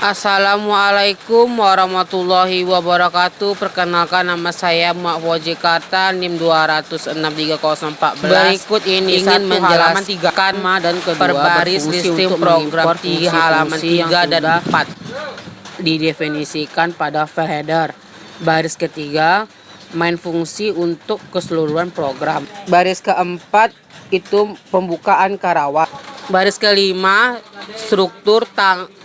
Assalamualaikum warahmatullahi wabarakatuh. Perkenalkan, nama saya Muhammad Jakarta, NIM 2063014. Berikut ini ingin menjelaskan dan kedua berbaris listing program di halaman 3 dan 4 didefinisikan pada file header. Baris ketiga, main fungsi untuk keseluruhan program. Baris keempat itu pembukaan karawal. Baris kelima, struktur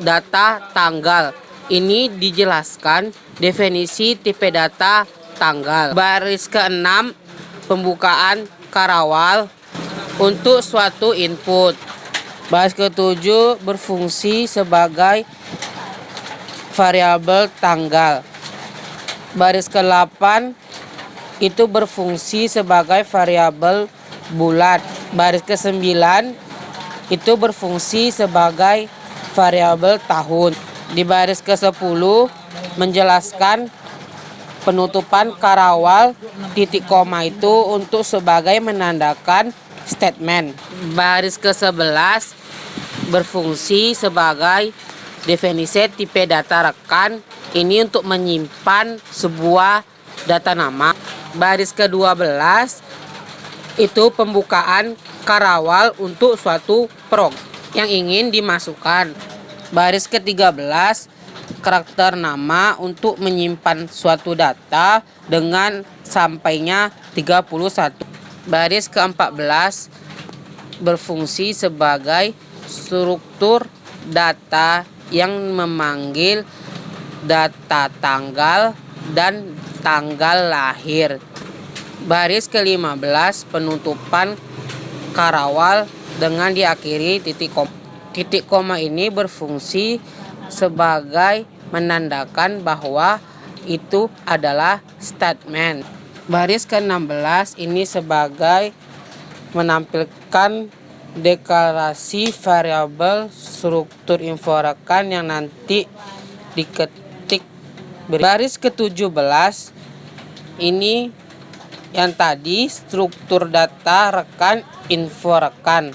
data tanggal. Ini dijelaskan definisi tipe data tanggal. Baris keenam, pembukaan karawal untuk suatu input. Baris ketujuh, berfungsi sebagai variabel tanggal. Baris ke-8 itu berfungsi sebagai variabel bulan. Baris ke-9 itu berfungsi sebagai variabel tahun. Di baris ke-10 menjelaskan penutupan karawal titik koma itu untuk sebagai menandakan statement. Baris ke-11 berfungsi sebagai definisi tipe data rekan. Ini untuk menyimpan sebuah data nama. Baris ke-12 itu pembukaan karawal untuk suatu program yang ingin dimasukkan. Baris ke-13 karakter nama untuk menyimpan suatu data dengan sampainya 31. Baris ke-14 berfungsi sebagai struktur data yang memanggil data tanggal dan tanggal lahir. Baris ke-15 penutupan karawal dengan diakhiri titik koma. Titik koma ini berfungsi sebagai menandakan bahwa itu adalah statement. Baris ke-16 ini sebagai menampilkan deklarasi variabel struktur info rekan yang nanti diketik. Baris ke-17 ini yang tadi struktur data rekan info rekan.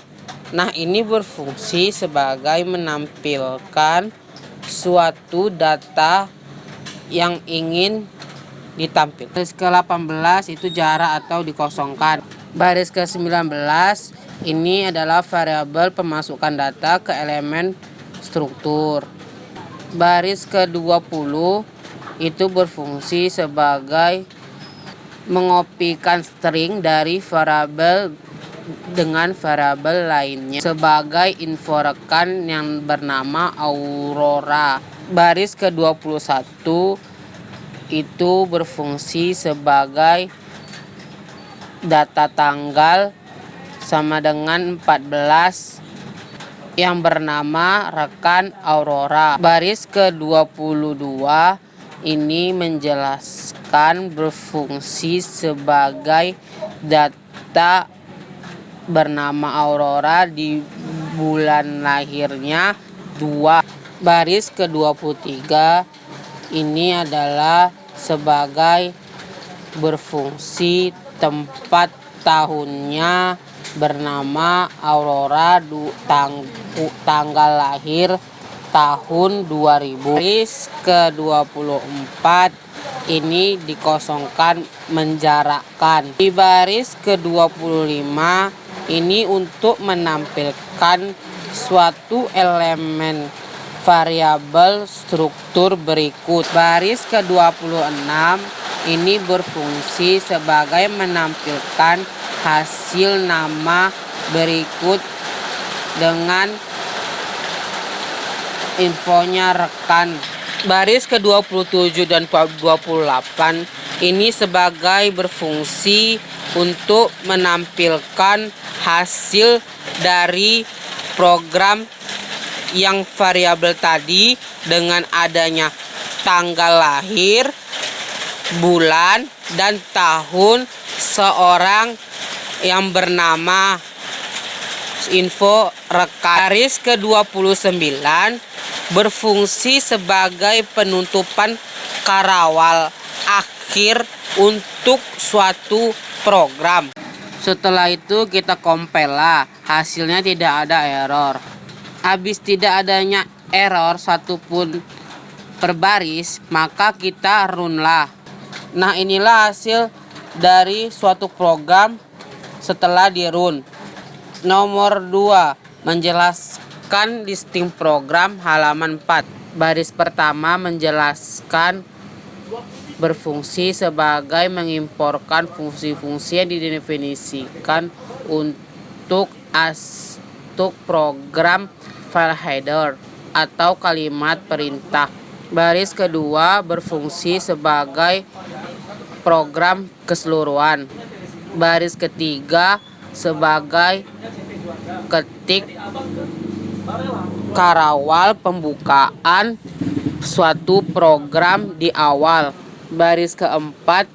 Nah, ini berfungsi sebagai menampilkan suatu data yang ingin ditampilkan. Baris ke-18 itu jarak atau dikosongkan. Baris ke-19 ini adalah variabel pemasukan data ke elemen struktur. Baris ke-20 itu berfungsi sebagai mengopikan string dari variabel dengan variabel lainnya sebagai info rekan yang bernama Aurora. Baris ke-21 itu berfungsi sebagai data tanggal sama dengan 14 yang bernama rekan Aurora. Baris ke-22 ini menjelaskan berfungsi sebagai data bernama Aurora di bulan lahirnya 2. Baris ke-23 ini adalah sebagai berfungsi tempat tahunnya bernama Aurora tanggal lahir tahun 2000. Baris ke-24 ini dikosongkan menjarakkan. Di baris ke-25 ini untuk menampilkan suatu elemen variabel struktur berikut. Baris ke-26 ini berfungsi sebagai menampilkan hasil nama berikut dengan infonya rekan. Baris ke-27 dan 28 ini sebagai berfungsi untuk menampilkan hasil dari program yang variabel tadi dengan adanya tanggal lahir, bulan, dan tahun seorang yang bernama info rekan. Baris ke-29 berfungsi sebagai penutupan karawal akhir untuk suatu program. Setelah itu kita compile lah, hasilnya tidak ada error. Habis tidak adanya error satupun per baris, maka kita runlah. Nah, inilah hasil dari suatu program setelah di run. Nomor 2, menjelaskan listing program halaman 4. Baris pertama menjelaskan berfungsi sebagai mengimporkan fungsi-fungsi yang didefinisikan untuk program file header atau kalimat perintah. Baris kedua berfungsi sebagai program keseluruhan. Baris ketiga sebagai ketik karawal pembukaan suatu program di awal. Baris keempat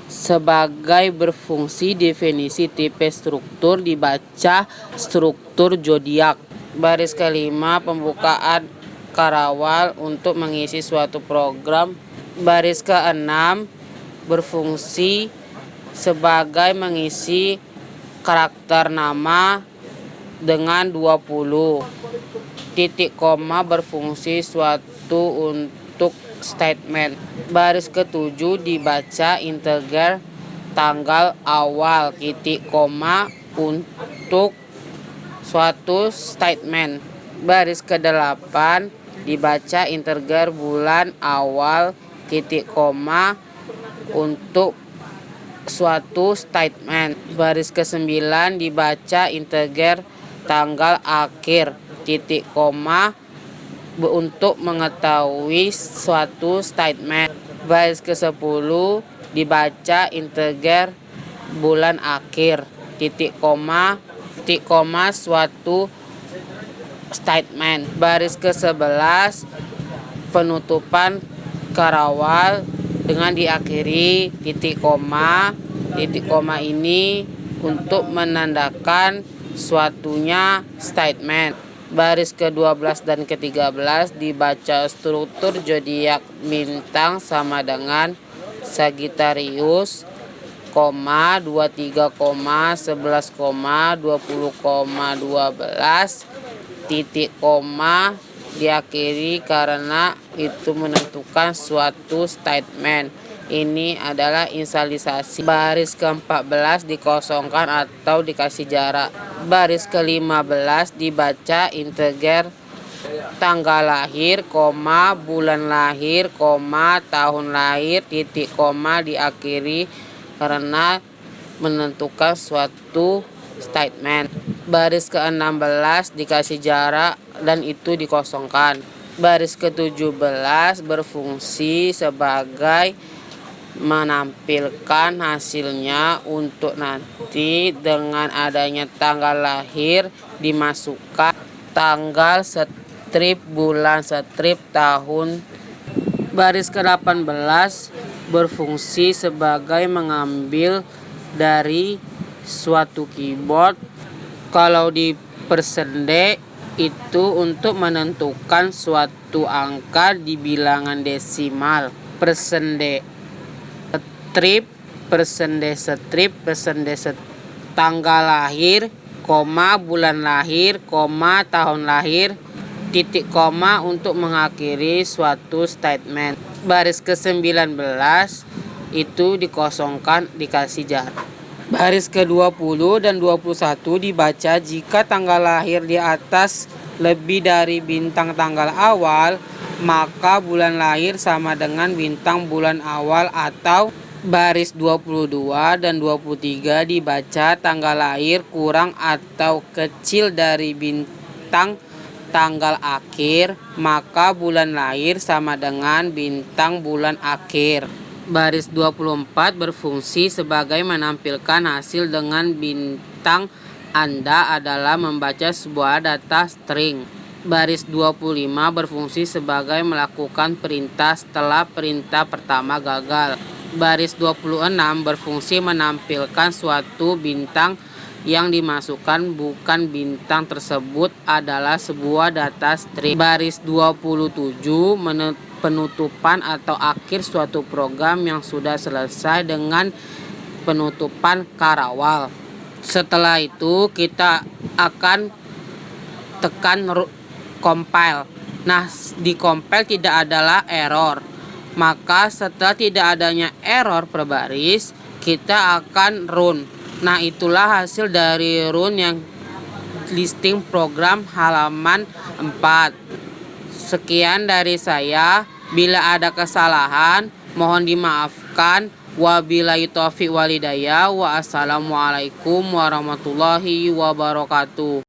sebagai berfungsi definisi tipe struktur dibaca struktur zodiak. Baris kelima pembukaan karawal untuk mengisi suatu program. Baris keenam berfungsi sebagai mengisi karakter nama dengan 20. Titik koma berfungsi suatu untuk statement. Baris ketujuh dibaca integer tanggal awal titik koma untuk suatu statement. Baris ke-8 dibaca integer bulan awal titik koma untuk suatu statement. Baris ke-9 dibaca integer tanggal akhir titik koma untuk mengetahui suatu statement. Baris ke-10 dibaca integer bulan akhir titik koma suatu statement. Baris ke-11 penutupan karawal dengan diakhiri titik koma. Titik koma ini untuk menandakan suatunya statement. Baris ke-12 dan ke-13 dibaca struktur zodiak bintang sama dengan Sagittarius, 23, 11, 20, 12 titik koma diakhiri karena itu menentukan suatu statement. Ini adalah inisialisasi. Baris ke-14 dikosongkan atau dikasih jarak. Baris ke-15 dibaca integer tanggal lahir, bulan lahir, tahun lahir, titik koma diakhiri karena menentukan suatu statement. Baris ke-16 dikasih jarak dan itu dikosongkan. Baris ke-17 berfungsi sebagai menampilkan hasilnya untuk nanti dengan adanya tanggal lahir dimasukkan tanggal strip bulan strip tahun. Baris ke-18 berfungsi sebagai mengambil dari suatu keyboard. Kalau di persende itu untuk menentukan suatu angka di bilangan desimal. Persende strip, tanggal lahir, bulan lahir, tahun lahir, titik koma untuk mengakhiri suatu statement. Baris ke-19 itu dikosongkan dikasih jarak. Baris ke-20 dan 21 dibaca jika tanggal lahir di atas lebih dari bintang tanggal awal, maka bulan lahir sama dengan bintang bulan awal. Atau baris 22 dan 23 dibaca tanggal lahir kurang atau kecil dari bintang tanggal akhir, maka bulan lahir sama dengan bintang bulan akhir. Baris 24 berfungsi sebagai menampilkan hasil dengan bintang Anda adalah membaca sebuah data string. Baris 25 berfungsi sebagai melakukan perintah setelah perintah pertama gagal. Baris 26 berfungsi menampilkan suatu bintang yang dimasukkan bukan bintang tersebut adalah sebuah data string. Baris 27 penutupan atau akhir suatu program yang sudah selesai dengan penutupan karawal. Setelah itu kita akan tekan compile. Nah, di compile tidak adalah error. Maka setelah tidak adanya error per baris, kita akan run. Nah, itulah hasil dari run yang listing program halaman 4. Sekian dari saya. Bila ada kesalahan, mohon dimaafkan. Wabillahi taufiq walhidayah. Wassalamualaikum warahmatullahi wabarakatuh.